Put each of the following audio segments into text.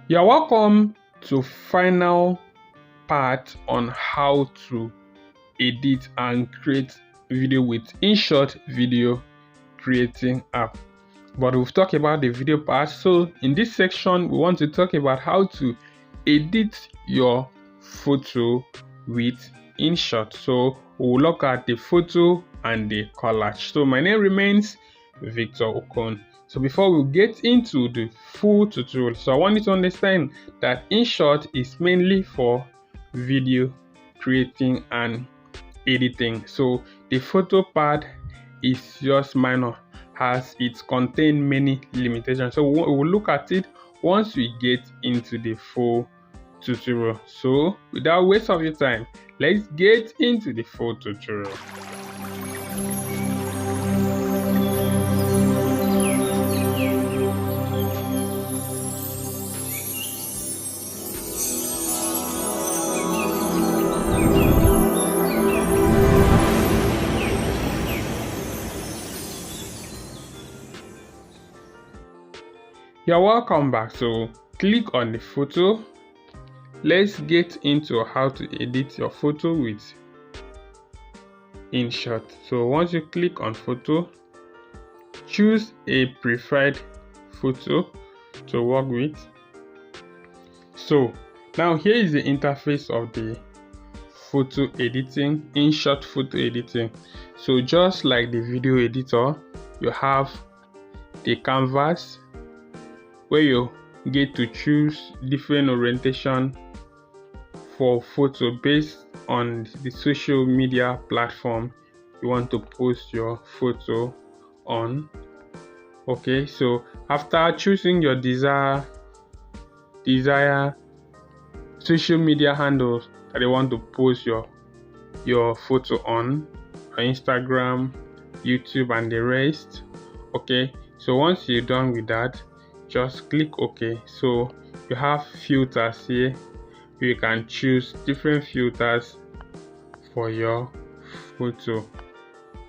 You're welcome to final part on how to edit and create video with Inshot video creating app. But we've talked about the video part, so in this section we want to talk about how to edit your photo with Inshot. So we'll look at the photo and the collage. So my name remains Victor Okon. So before we get into the full tutorial, so I want you to understand that Inshot is mainly for video creating and editing. So the photo part is just minor, as it contains many limitations. So we will look at it once we get into the full tutorial. So without waste of your time, let's get into the full tutorial. You're welcome back. So click on the photo. Let's get into how to edit your photo with Inshot. So once you click on photo, choose a preferred photo to work with. So now here is the interface of the photo editing, Inshot photo editing. So just like the video editor, you have the canvas where you get to choose different orientation for photo based on the social media platform you want to post your photo on. Okay, so after choosing your desired social media handles that you want to post your photo on, Instagram, YouTube and the rest. Okay, so once you're done with that, just click OK. So you have filters here. You can choose different filters for your photo.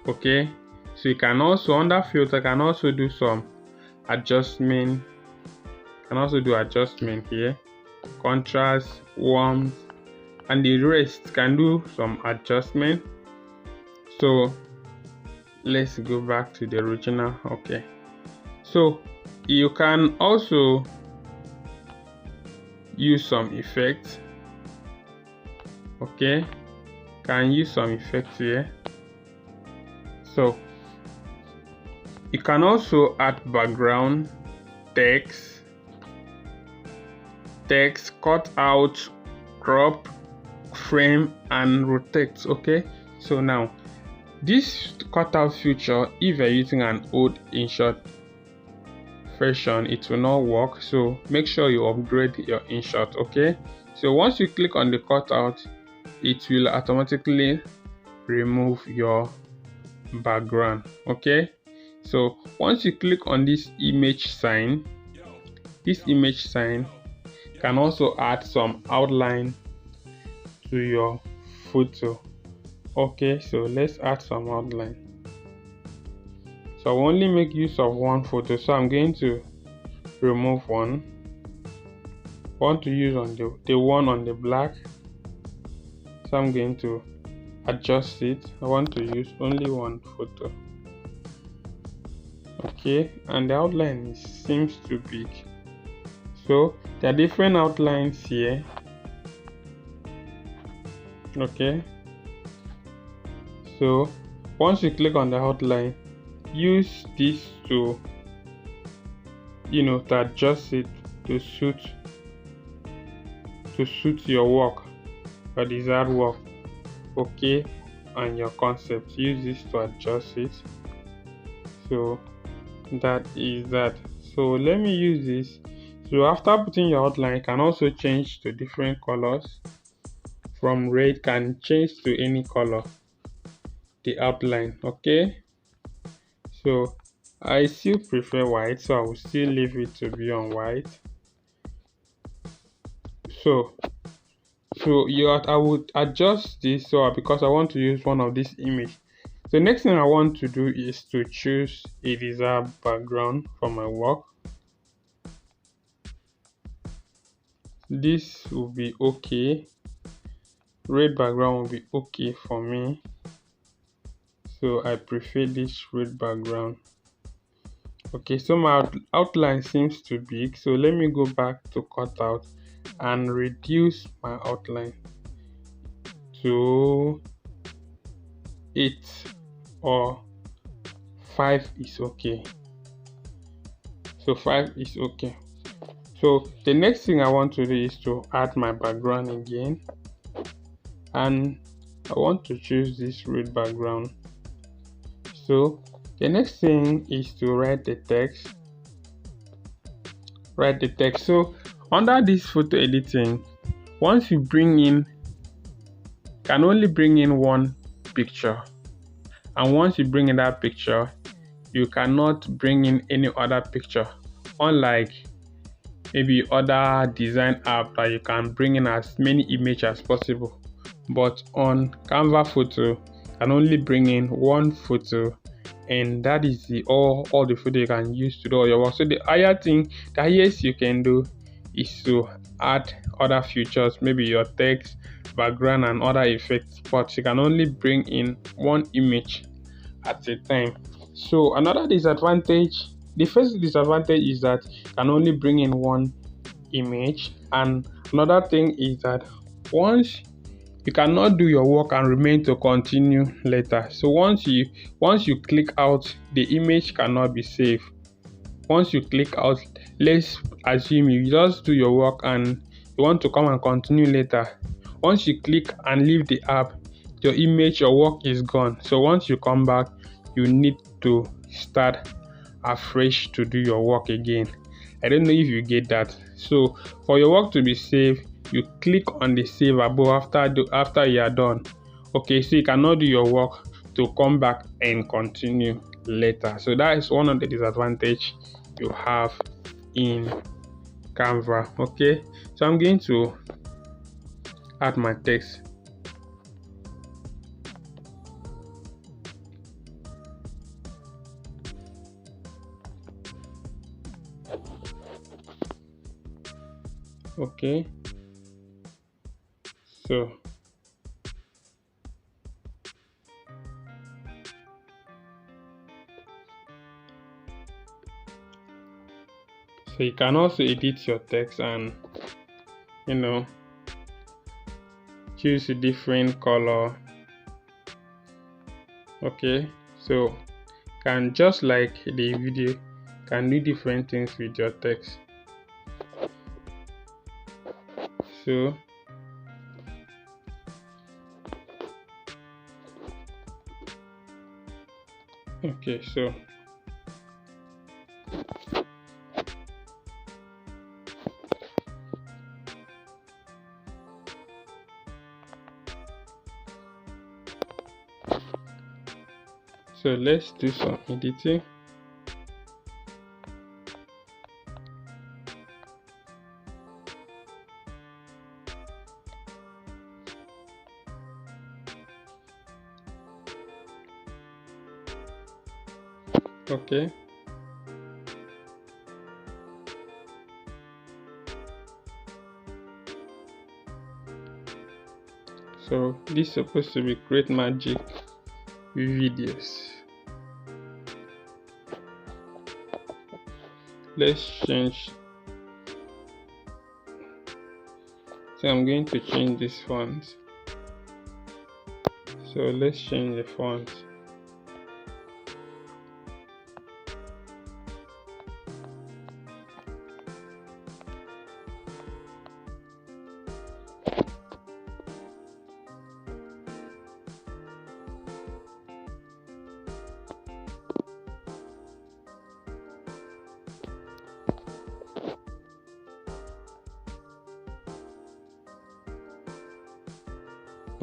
Okay, so you can also, under filter, can also do some adjustment. Can also do adjustment here, contrast, warmth, and the rest can do some adjustment. So let's go back to the original. Okay, so you can also use some effects. Okay, can use some effects here. So you can also add background, text, cut out, crop, frame and rotate. Okay, so now this cutout feature, if you're using an old Inshot version, it will not work. So make sure you upgrade your Inshot. Okay, so once you click on the cutout, it will automatically remove your background. Okay, so once you click on this image sign can also add some outline to your photo. Okay, so let's add some outline. So I only make use of one photo, so I'm going to remove one. I want to use on the one on the black, so I'm going to adjust it. I want to use only one photo. Okay, and the outline seems too big, so there are different outlines here. Okay, so once you click on the outline, use this to to adjust it to suit your work, your desired work. Okay, and your concept. Use this to adjust it. So that is that. So let me use this. So after putting your outline, you can also change to different colors. From red can change to any color, the outline. Okay, so I still prefer white, so I will still leave it to be on white. So I would adjust this, so because I want to use one of these image. The next thing I want to do is to choose a desired background for my work. this will be okay. Red background will be okay for me, so I prefer this red background. Okay, so my outline seems too big, so let me go back to cutout and reduce my outline to 8 or 5 is okay. So 5 is okay. So the next thing I want to do is to add my background again, and I want to choose this red background. So the next thing is to write the text. So under this photo editing, once you can only bring in one picture, and once you bring in that picture, you cannot bring in any other picture, unlike maybe other design app that you can bring in as many images as possible. But on Canva photo, you can only bring in one photo, and that is all the photo you can use to do all your work. So the highest you can do is to add other features, maybe your text, background, and other effects, but you can only bring in one image at a time. So another disadvantage, the first disadvantage is that you can only bring in one image, and another thing is that once you cannot do your work and remain to continue later. So once you click out, the image cannot be saved. Once you click out, let's assume you just do your work and you want to come and continue later. Once you click and leave the app, your work is gone. So once you come back, you need to start afresh to do your work again. I don't know if you get that. So for your work to be saved, you click on the save above after you are done. Okay, so you cannot do your work to come back and continue later. So that is one of the disadvantage you have in Canva. Okay, so I'm going to add my text. Okay, so you can also edit your text and choose a different color. Okay, so can, just like the video, can do different things with your text. So okay, so let's do some editing. Okay, so this is supposed to be Great Magic videos. Let's change. So I'm going to change this font. So let's change the font.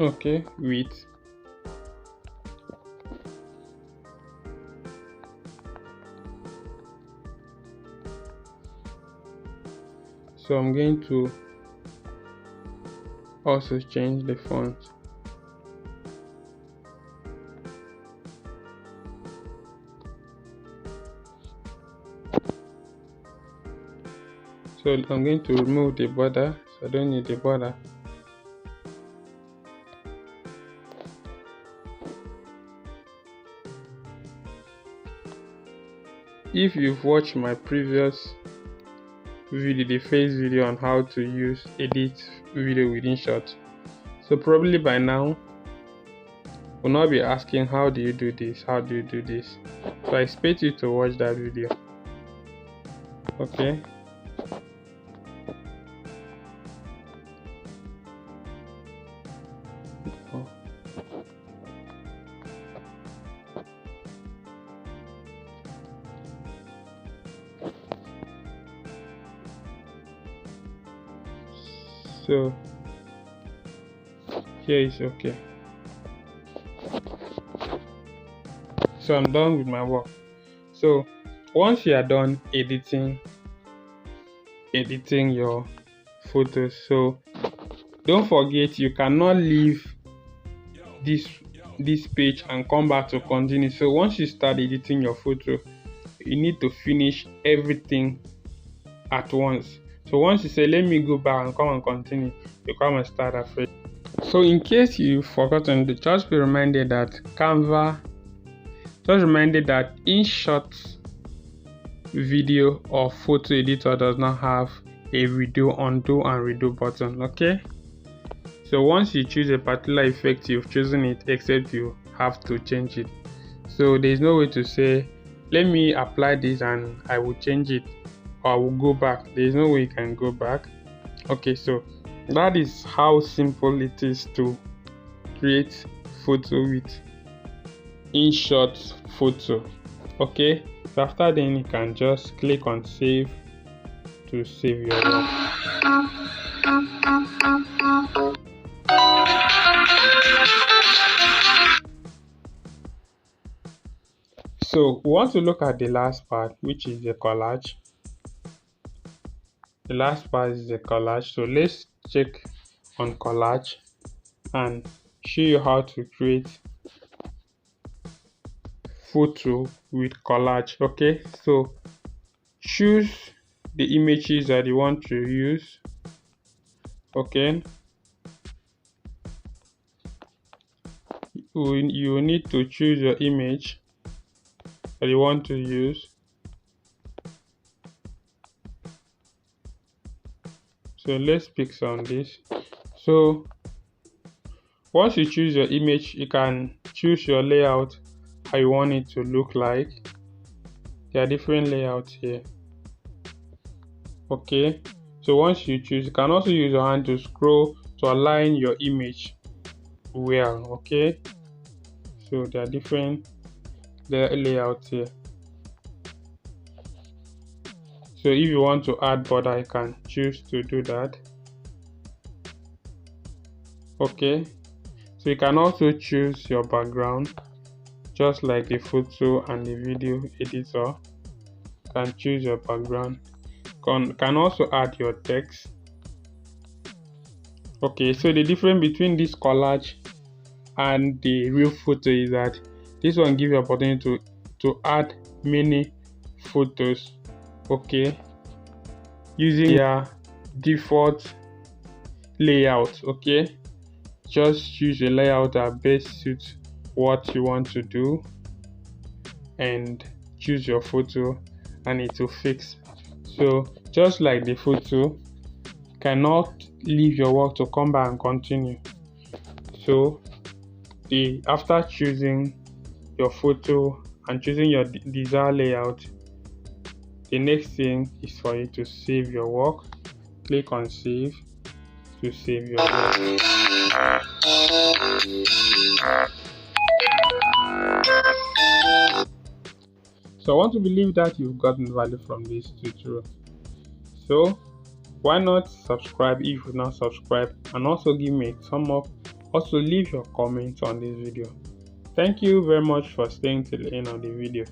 Okay, width. So I'm going to also change the font. So I'm going to remove the border. so I don't need the border. If you've watched my previous video, the first video on how to edit video with Inshot, so probably by now will not be asking how do you do this, how do you do this. So I expect you to watch that video. Okay. So here is okay. So I'm done with my work. So once you are done editing your photos, so don't forget you cannot leave this page and come back to continue. So once you start editing your photo, you need to finish everything at once. So once you say let me go back and come and continue, you come and start afresh. So in case you've forgotten, just be reminded that Inshot video or photo editor does not have a undo and redo button. Okay, so once you choose a particular effect, you've chosen it, except you have to change it. So there's no way to say let me apply this and I will change it, or I will go back. There's no way you can go back. Okay, so that is how simple it is to create photo with Inshot photo. Okay, so after then you can just click on save to save your work. So we want to look at the last part, which is the collage. The last part is the collage. So let's check on collage and show you how to create photo with collage. Okay, so choose the images that you want to use. Okay, you need to choose your image that you want to use. So let's pick some of this. So once you choose your image, you can choose your layout, how you want it to look like. There are different layouts here. Okay, so once you choose, you can also use your hand to scroll to align your image well. Okay, so there are different layouts here. So if you want to add border, you can choose to do that. Okay, so you can also choose your background, just like the photo and the video editor. You can choose your background. Can also add your text. Okay, so the difference between this collage and the real photo is that this one gives you opportunity to add many photos. Okay, using your default layout. Okay, just choose a layout that best suits what you want to do and choose your photo and it will fix. So just like the photo, you cannot leave your work to come back and continue. So after choosing your photo and choosing your desired layout, the next thing is for you to save your work. Click on save to save your work. So I want to believe that you've gotten value from this tutorial. So why not subscribe if you've not subscribed, and also give me a thumb up. Also leave your comments on this video. Thank you very much for staying till the end of the video.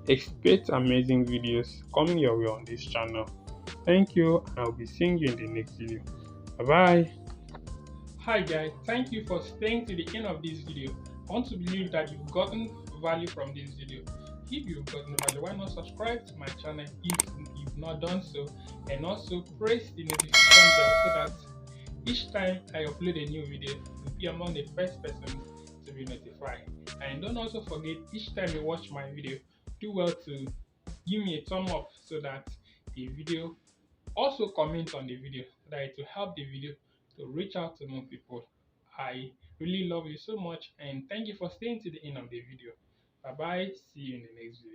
Expect amazing videos coming your way on this channel. Thank you, and I'll be seeing you in the next video. Bye bye. Hi guys, thank you for staying to the end of this video. I want to believe that you've gotten value from this video. If you've got notified, why not subscribe to my channel if you've not done so, and also press the notification bell so that each time I upload a new video, you'll be among the first person to be notified. And don't also forget, each time you watch my video, do well to give me a thumb up so that the video, also comment on the video so that it will help the video to reach out to more people. I really love you so much, and thank you for staying to the end of the video. Bye bye, see you in the next video.